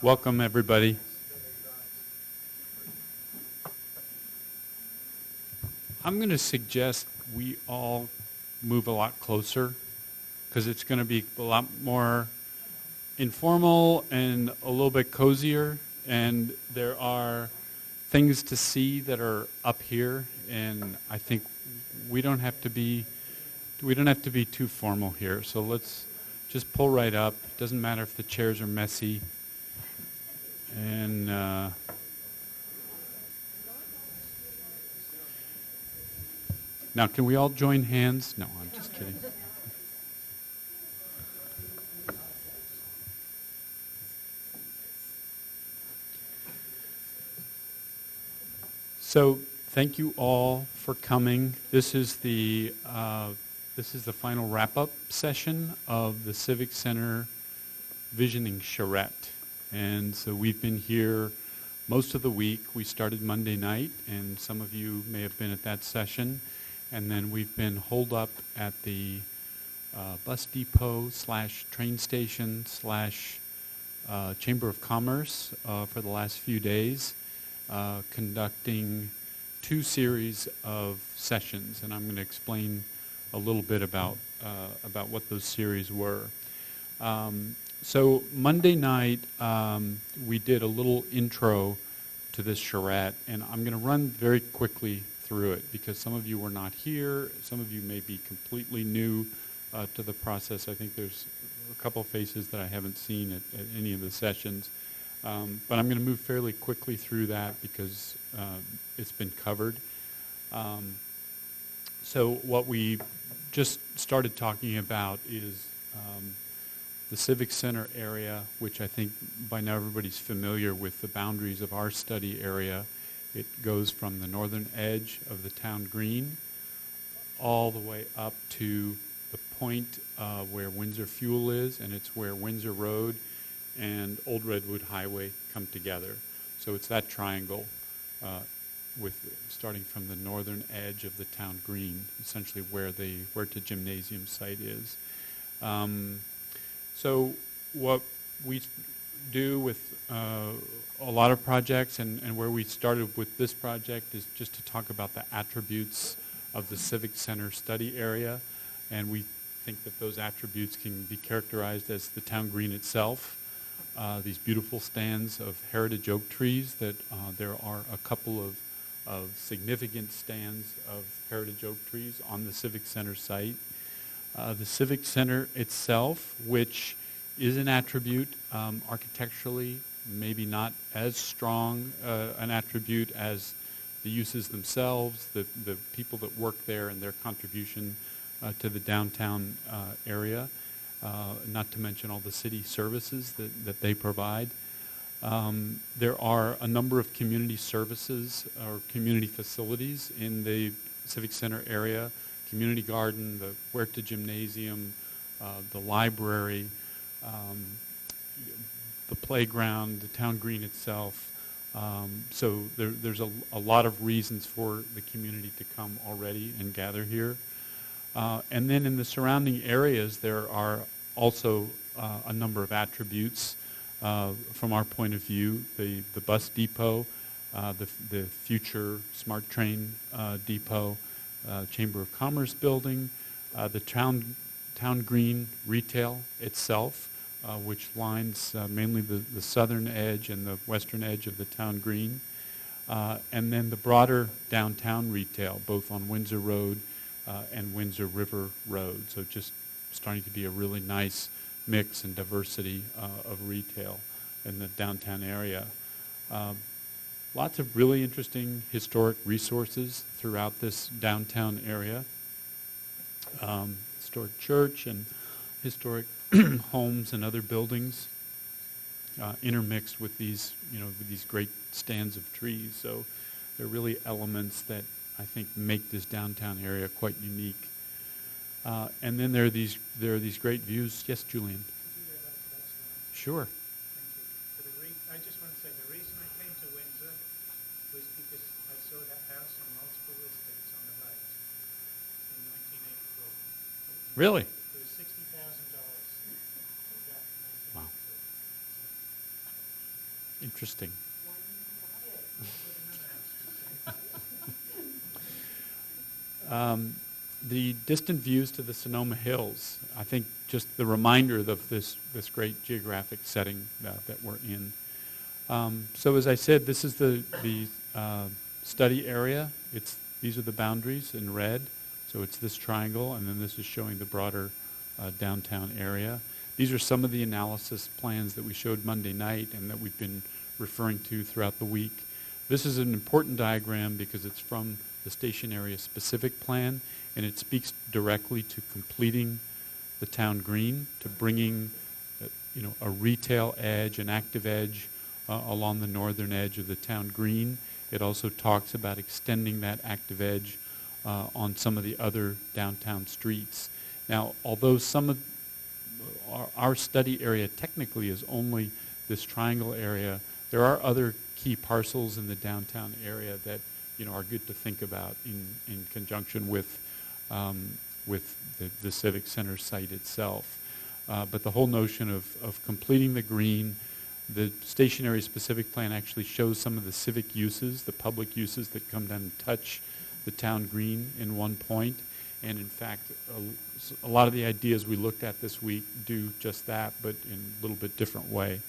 Welcome, everybody. I'm going to suggest we all move a lot closer because it's going to be a lot more informal and a little bit cozier, and there are things to see that are up here, and I think we don't have to be too formal here. So let's just pull right up. It doesn't matter if the chairs are messy. And now, can we all join hands? No, I'm just kidding. So, thank you all for coming. This is the final wrap-up session of the Civic Center Visioning Charrette. And so we've been here most of the week. We started Monday night, and some of you may have been at that session. And then we've been holed up at the bus depot / train station / Chamber of Commerce for the last few days, conducting 2 series of sessions. And I'm going to explain a little bit about what those series were. So Monday night, we did a little intro to this charrette, and I'm going to run very quickly through it because some of you were not here. Some of you may be completely new to the process. I think there's a couple faces that I haven't seen at any of the sessions. But I'm going to move fairly quickly through that because it's been covered. So what we just started talking about is the Civic Center area, which I think by now everybody's familiar with the boundaries of our study area. It goes from the northern edge of the town green all the way up to the point where Windsor Fuel is, and it's where Windsor Road and Old Redwood Highway come together. So it's that triangle starting from the northern edge of the town green, essentially where the Huerta Gymnasium site is. So what we do with a lot of projects and where we started with this project is just to talk about the attributes of the Civic Center study area. And we think that those attributes can be characterized as the town green itself, these beautiful stands of heritage oak trees that there are a couple of significant stands of heritage oak trees on the Civic Center site. The Civic Center itself, which is an attribute architecturally, maybe not as strong an attribute as the uses themselves, the people that work there and their contribution to the downtown area, not to mention all the city services that they provide. There are a number of community services or community facilities in the Civic Center area: community garden, the Huerta Gymnasium, the library, the playground, the town green itself. So there's a lot of reasons for the community to come already and gather here. And then in the surrounding areas, there are also a number of attributes from our point of view: the bus depot, the future smart train depot, Chamber of Commerce building, the town green retail itself, which lines mainly the southern edge and the western edge of the town green, and then the broader downtown retail, both on Windsor Road and Windsor River Road. So just starting to be a really nice mix and diversity of retail in the downtown area. Lots of really interesting historic resources throughout this downtown area. Historic church and historic homes and other buildings intermixed with these great stands of trees. So they're really elements that I think make this downtown area quite unique. And then there are these great views. Yes, Julian. Sure. Thank you. I just want to say the reason I came to Windsor was because I saw that house on multiple listings on the right in 1984. Really? It was $60,000. Wow. Interesting. The distant views to the Sonoma Hills, I think just the reminder of this great geographic setting that we're in. So as I said, this is the study area. These are the boundaries in red. So it's this triangle, and then this is showing the broader downtown area. These are some of the analysis plans that we showed Monday night and that we've been referring to throughout the week. This is an important diagram because it's from the station area specific plan, and it speaks directly to completing the town green, to bringing a retail edge, an active edge along the northern edge of the town green. It also talks about extending that active edge on some of the other downtown streets. Now, although some of our study area technically is only this triangle area, there are other key parcels in the downtown area that are good to think about in conjunction with the Civic Center site itself. But the whole notion of completing the green, the station area specific plan actually shows some of the civic uses, the public uses that come down and touch the town green in one point. And in fact, a lot of the ideas we looked at this week do just that, but in a little bit different way.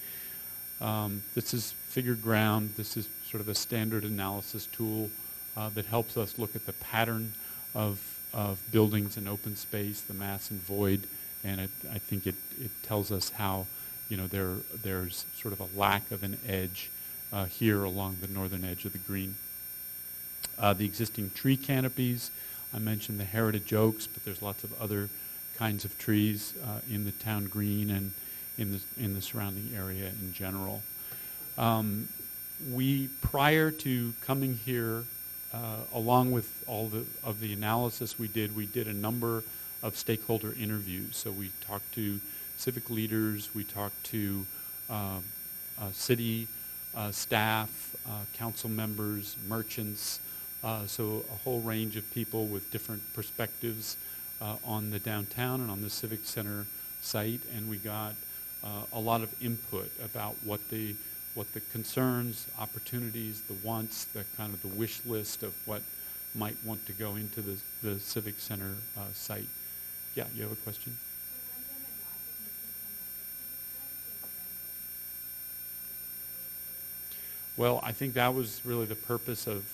This is figured ground. This is sort of a standard analysis tool that helps us look at the pattern of buildings and open space, the mass and void, and I think it tells us how there's sort of a lack of an edge here along the northern edge of the green. The existing tree canopies, I mentioned the heritage oaks, but there's lots of other kinds of trees in the town green and in the surrounding area in general. We, prior to coming here, along with all of the analysis we did a number of stakeholder interviews. So we talked to civic leaders, we talked to city staff, council members, merchants, so a whole range of people with different perspectives on the downtown and on the Civic Center site, and we got a lot of input about what the concerns, opportunities, the wants, the kind of the wish list of what might want to go into the Civic Center site. Yeah, you have a question? Well, I think that was really the purpose of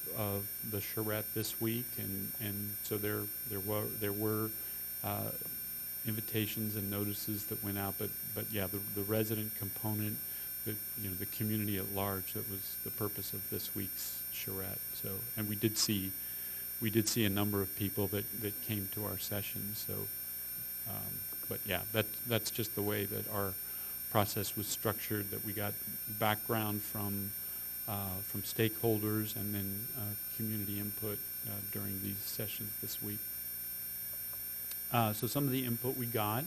the charrette this week, and so there were invitations and notices that went out, but yeah, the resident component, the community at large, that was the purpose of this week's charrette. So, and we did see a number of people that came to our session. So, but yeah, that's just the way that our process was structured. That we got background from stakeholders and then community input during these sessions this week. So some of the input we got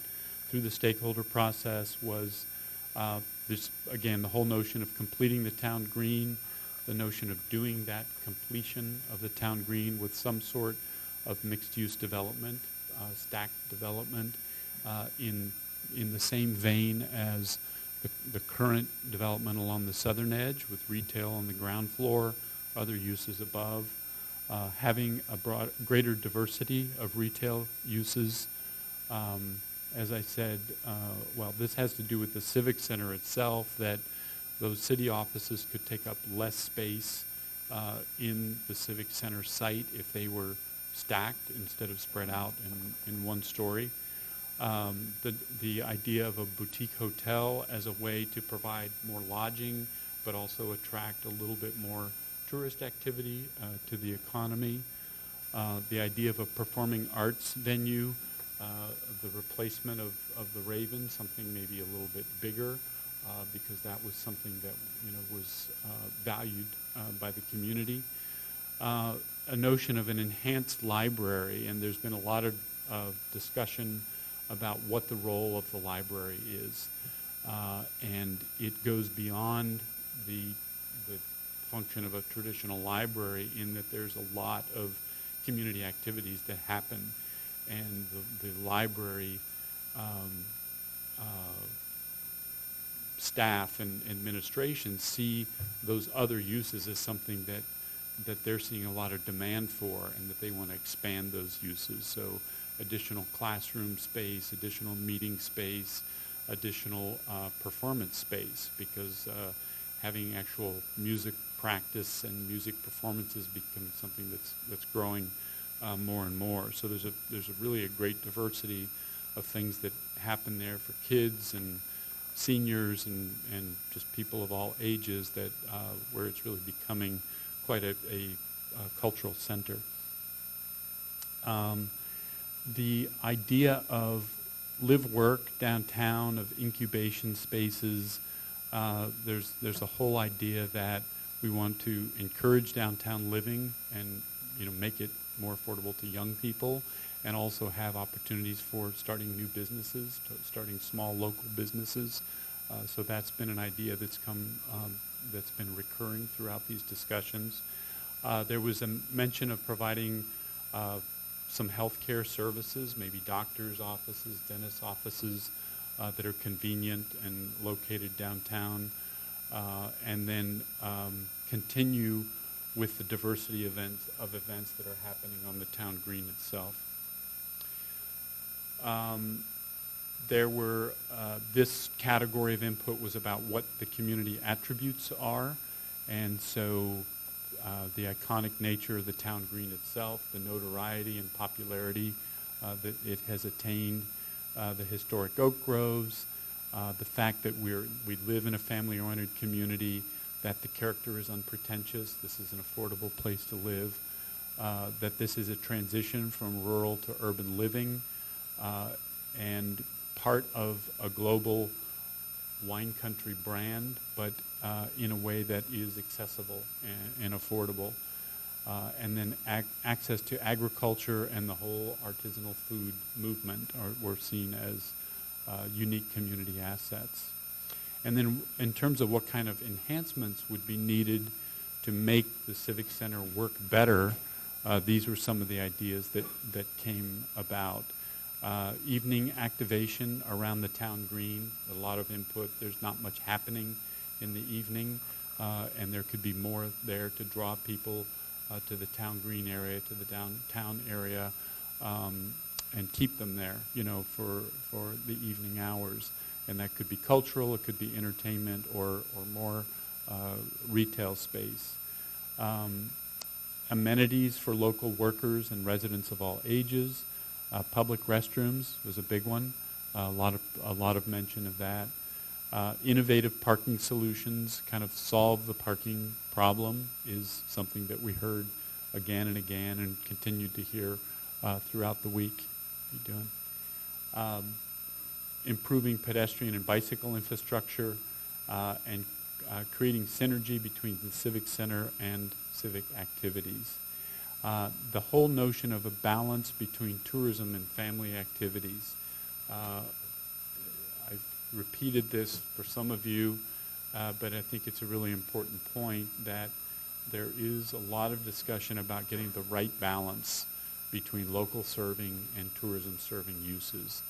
through the stakeholder process was this, again, the whole notion of completing the town green, the notion of doing that completion of the town green with some sort of mixed-use development, stacked development, in the same vein as the current development along the southern edge with retail on the ground floor, other uses above, having a greater diversity of retail uses. As I said, well, this has to do with the Civic Center itself, that those city offices could take up less space in the Civic Center site if they were stacked instead of spread out in one story. The idea of a boutique hotel as a way to provide more lodging, but also attract a little bit more tourist activity to the economy. The idea of a performing arts venue, the replacement of the Raven, something maybe a little bit bigger, because that was something that was valued by the community. A notion of an enhanced library, and there's been a lot of discussion about what the role of the library is, and it goes beyond the function of a traditional library in that there's a lot of community activities that happen, and the library staff and administration see those other uses as something that they're seeing a lot of demand for, and that they want to expand those uses. So additional classroom space, additional meeting space, additional performance space, because having actual music practice and music performances become something that's growing more and more. So there's really a great diversity of things that happen there for kids and seniors and just people of all ages, that where it's really becoming quite a cultural center. The idea of live-work downtown, of incubation spaces, there's a whole idea that we want to encourage downtown living and make it more affordable to young people, and also have opportunities for starting new businesses, starting small local businesses. So that's been an idea that's been recurring throughout these discussions. There was a mention of providing some healthcare services, maybe doctors' offices, dentist offices that are convenient and located downtown, and then continue with the diversity of events that are happening on the town green itself. This category of input was about what the community attributes are, and so the iconic nature of the town green itself, the notoriety and popularity that it has attained, the historic oak groves, the fact that we live in a family-oriented community, that the character is unpretentious, this is an affordable place to live, that this is a transition from rural to urban living, and part of a global wine country brand, but in a way that is accessible and affordable. And then access to agriculture and the whole artisanal food movement were seen as unique community assets. And then in terms of what kind of enhancements would be needed to make the Civic Center work better, these were some of the ideas that came about. Evening activation around the town green, a lot of input. There's not much happening in the evening, and there could be more there to draw people to the town green area, to the downtown area, and keep them there, for the evening hours. And that could be cultural, it could be entertainment, or more retail space. Amenities for local workers and residents of all ages. Public restrooms was a big one. A lot of mention of that. Innovative parking solutions, kind of solve the parking problem, is something that we heard again and again and continued to hear throughout the week. How you doing? Improving pedestrian and bicycle infrastructure, and creating synergy between the Civic Center and civic activities. The whole notion of a balance between tourism and family activities. I've repeated this for some of you, but I think it's a really important point that there is a lot of discussion about getting the right balance between local serving and tourism serving uses.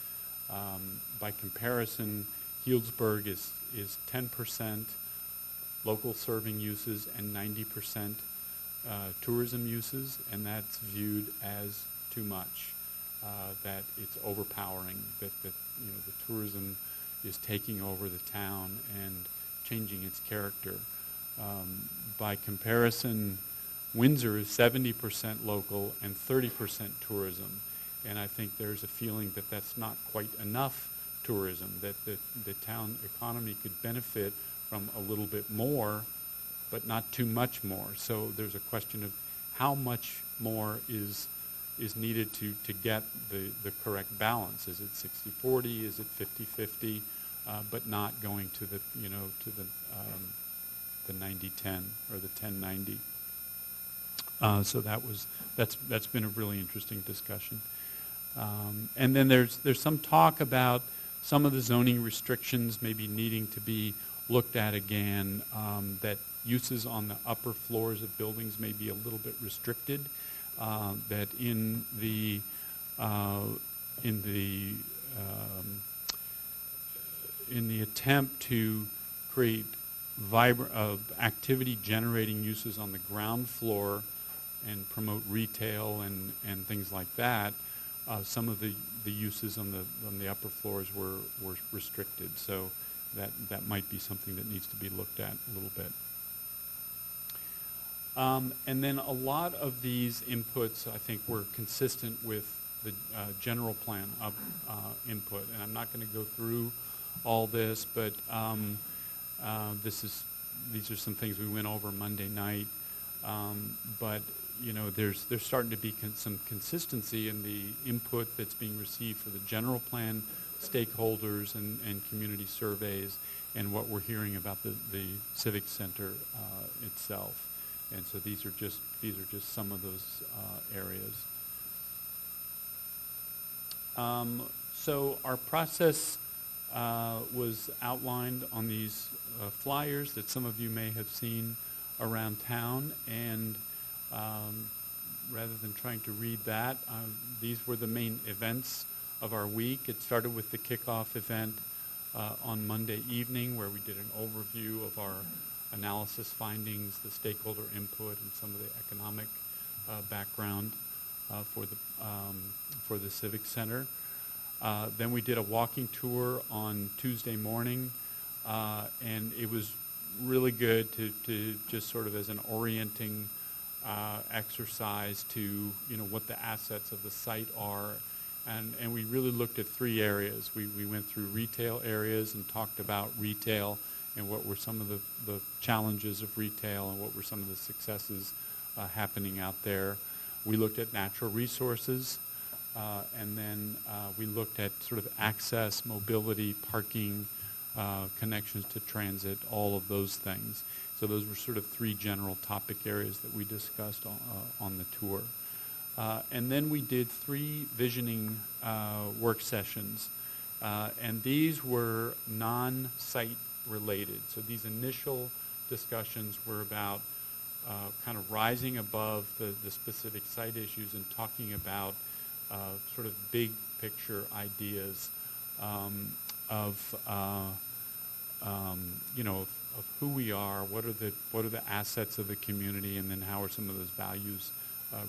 By comparison, Healdsburg is 10% local serving uses and 90% tourism uses, and that's viewed as too much, that it's overpowering, that the tourism is taking over the town and changing its character. By comparison, Windsor is 70% local and 30% tourism, and I think there's a feeling that that's not quite enough tourism, that the town economy could benefit from a little bit more, but not too much more. So there's a question of how much more is needed to get the correct balance. Is it 60-40? Is it 50-50? But not going to the 90-10 or the 10-90. So that's been a really interesting discussion. And then there's some talk about some of the zoning restrictions maybe needing to be looked at again, that uses on the upper floors of buildings may be a little bit restricted, that in the attempt to create activity-generating uses on the ground floor and promote retail and things like that, some of the uses on the upper floors were restricted. So that might be something that needs to be looked at a little bit. And then a lot of these inputs, I think, were consistent with the general plan of input. And I'm not going to go through all this, but these are some things we went over Monday night. But there's starting to be some consistency in the input that's being received for the general plan stakeholders and community surveys, and what we're hearing about the Civic Center itself. And so these are just some of those areas. So our process was outlined on these flyers that some of you may have seen around town, and rather than trying to read that, these were the main events of our week. It started with the kickoff event on Monday evening, where we did an overview of our analysis findings, the stakeholder input, and some of the economic background for the Civic Center. Then we did a walking tour on Tuesday morning, and it was really good to just sort of as an orienting exercise to what the assets of the site are. And we really looked at three areas. We went through retail areas and talked about retail and what were some of the challenges of retail and what were some of the successes happening out there. We looked at natural resources, and then we looked at sort of access, mobility, parking, connections to transit, all of those things. So those were sort of three general topic areas that we discussed on the tour. And then we did 3 visioning work sessions, and these were non-site related. So these initial discussions were about kind of rising above the specific site issues and talking about sort of big picture ideas of who we are, what are the assets of the community, and then how are some of those values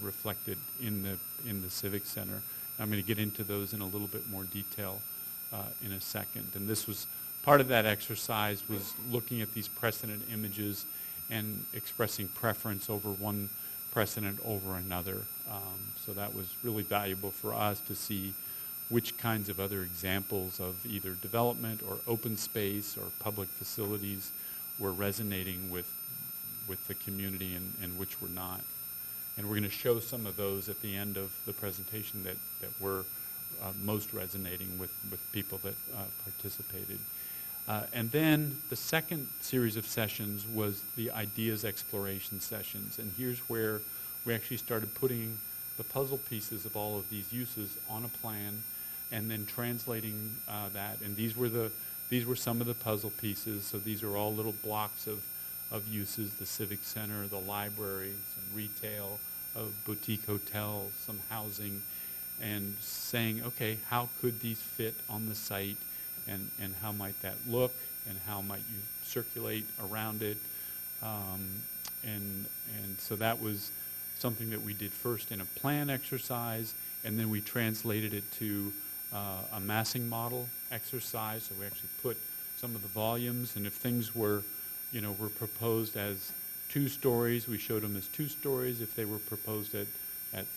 reflected in the Civic Center. I'm going to get into those in a little bit more detail in a second. And this was part of that exercise, was looking at these precedent images and expressing preference over one precedent over another. So that was really valuable for us to see which kinds of other examples of either development or open space or public facilities were resonating with the community and which were not. And we're going to show some of those at the end of the presentation that were most resonating with people that participated. And then the second series of sessions was the ideas exploration sessions. And here's where we actually started putting the puzzle pieces of all of these uses on a plan and then translating that. And these were some of the puzzle pieces. So these are all little blocks of uses: the Civic Center, the library, some retail, a boutique hotel, some housing, and saying, okay, how could these fit on the site, and how might that look, and how might you circulate around it? And so that was something that we did first in a plan exercise, and then we translated it to a massing model exercise. So we actually put some of the volumes, and if things were proposed as 2 stories, we showed them as 2 stories. If they were proposed at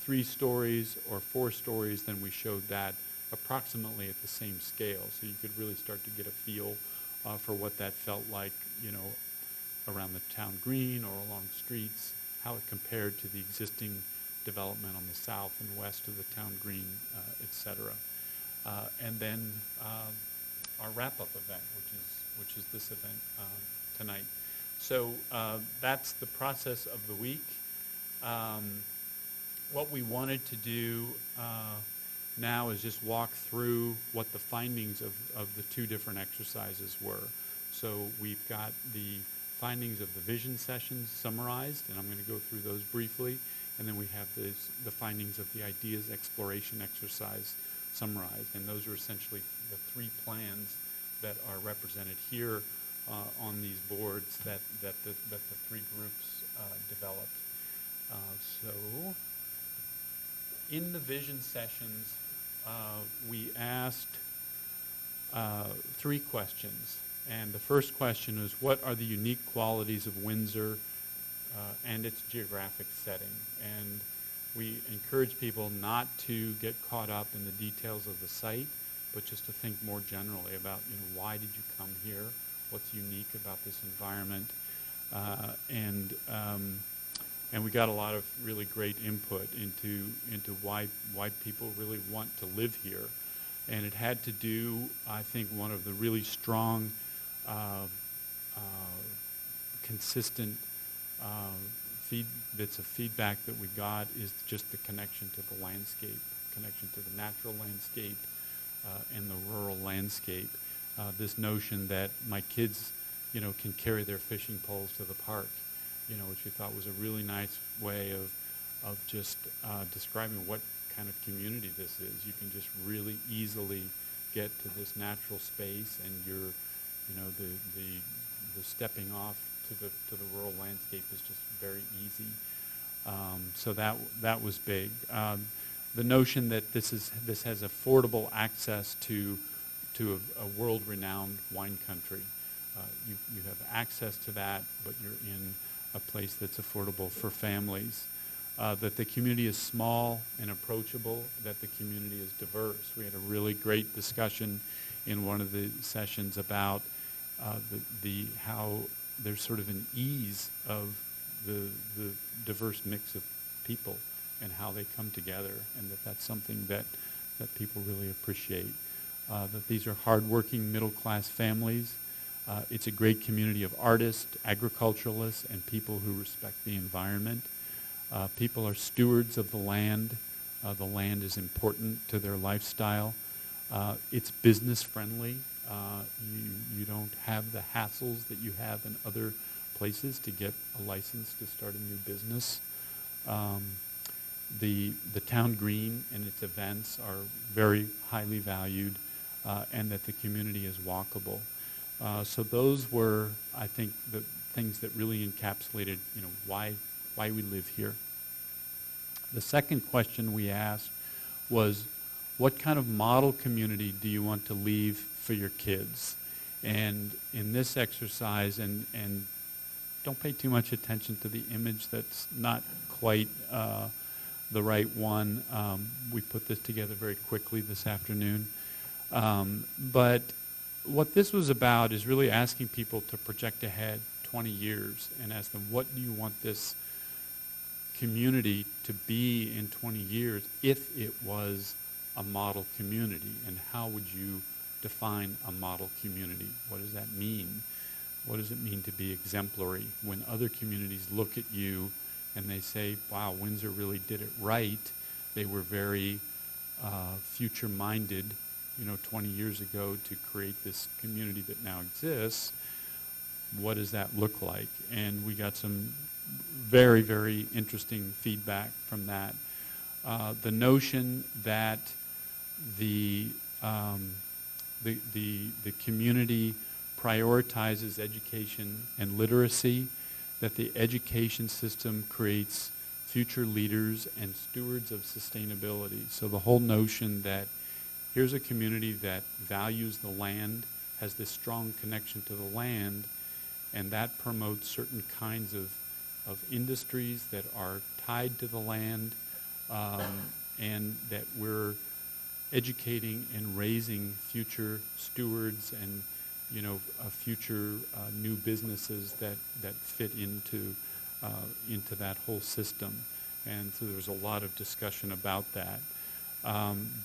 3 stories or 4 stories, then we showed that approximately at the same scale. So you could really start to get a feel for what that felt like, around the town green or along streets, how it compared to the existing development on the south and west of the town green, et cetera. And then our wrap-up event, which is this event tonight. So that's the process of the week. What we wanted to do now is just walk through what the findings of the 2 different exercises were. So we've got the findings of the vision sessions summarized, and I'm going to go through those briefly. And then we have the findings of the ideas exploration exercise summarized. And those are essentially the 3 plans that are represented here on these boards that the three groups developed. So in the vision sessions, we asked three questions. And the first question is, what are the unique qualities of Windsor and its geographic setting? And we encourage people not to get caught up in the details of the site, but just to think more generally about, why did you come here? What's unique about this environment? And we got a lot of really great input into why people really want to live here. And it had to do, I think, one of the really strong, consistent bits of feedback that we got is just the connection to the landscape, connection to the natural landscape and the rural landscape. This notion that my kids, can carry their fishing poles to the park, which we thought was a really nice way of just describing what kind of community this is. You can just really easily get to this natural space, and you're, the stepping off to the rural landscape is just very easy. So that was big. The notion that this has affordable access to a world-renowned wine country. You have access to that, but you're in a place that's affordable for families. That the community is small and approachable, that the community is diverse. We had a really great discussion in one of the sessions about how there's sort of an ease of the diverse mix of people and how they come together, and that's something that people really appreciate. That these are hardworking middle-class families. It's a great community of artists, agriculturalists, and people who respect the environment. People are stewards of the land. The land is important to their lifestyle. It's business friendly. You don't have the hassles that you have in other places to get a license to start a new business. The town green and its events are very highly valued, and that the community is walkable. So those were, I think, the things that really encapsulated, why we live here. The second question we asked was, what kind of model community do you want to leave for your kids? And in this exercise, and don't pay too much attention to the image that's not quite the right one. We put this together very quickly this afternoon. But what this was about is really asking people to project ahead 20 years and ask them, what do you want this community to be in 20 years if it was a model community? And how would you define a model community? What does that mean? What does it mean to be exemplary? When other communities look at you and they say, wow, Windsor really did it right. They were very future-minded, 20 years ago to create this community that now exists. What does that look like? And we got some very, very interesting feedback from that. The notion that the community prioritizes education and literacy, that the education system creates future leaders and stewards of sustainability. So the whole notion that here's a community that values the land, has this strong connection to the land, and that promotes certain kinds of industries that are tied to the land, and that we're educating and raising future stewards and future new businesses that fit into that whole system. And so there's a lot of discussion about that.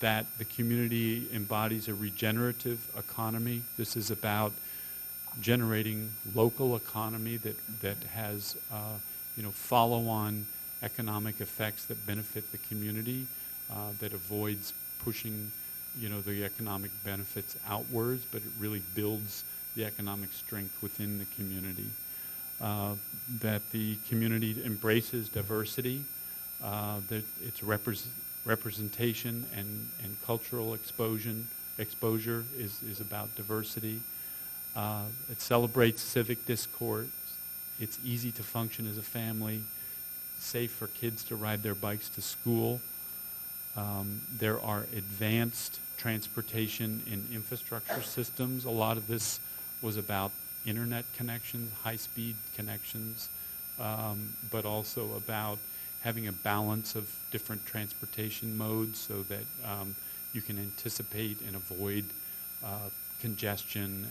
That the community embodies a regenerative economy. This is about generating local economy that has follow-on economic effects that benefit the community, that avoids pushing the economic benefits outwards, but it really builds the economic strength within the community. That the community embraces diversity, that its representation and cultural exposure is about diversity. It celebrates civic discourse. It's easy to function as a family, safe for kids to ride their bikes to school. There are advanced transportation and infrastructure systems. A lot of this was about internet connections, high-speed connections, but also about having a balance of different transportation modes so that you can anticipate and avoid congestion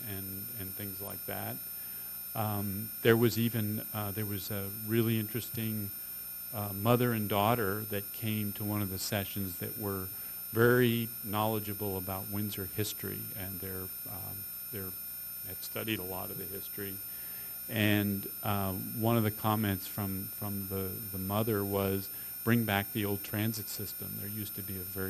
and things like that. There was a really interesting mother and daughter that came to one of the sessions that were very knowledgeable about Windsor history, and they had studied a lot of the history. And one of the comments from the mother was, bring back the old transit system. There used to be a very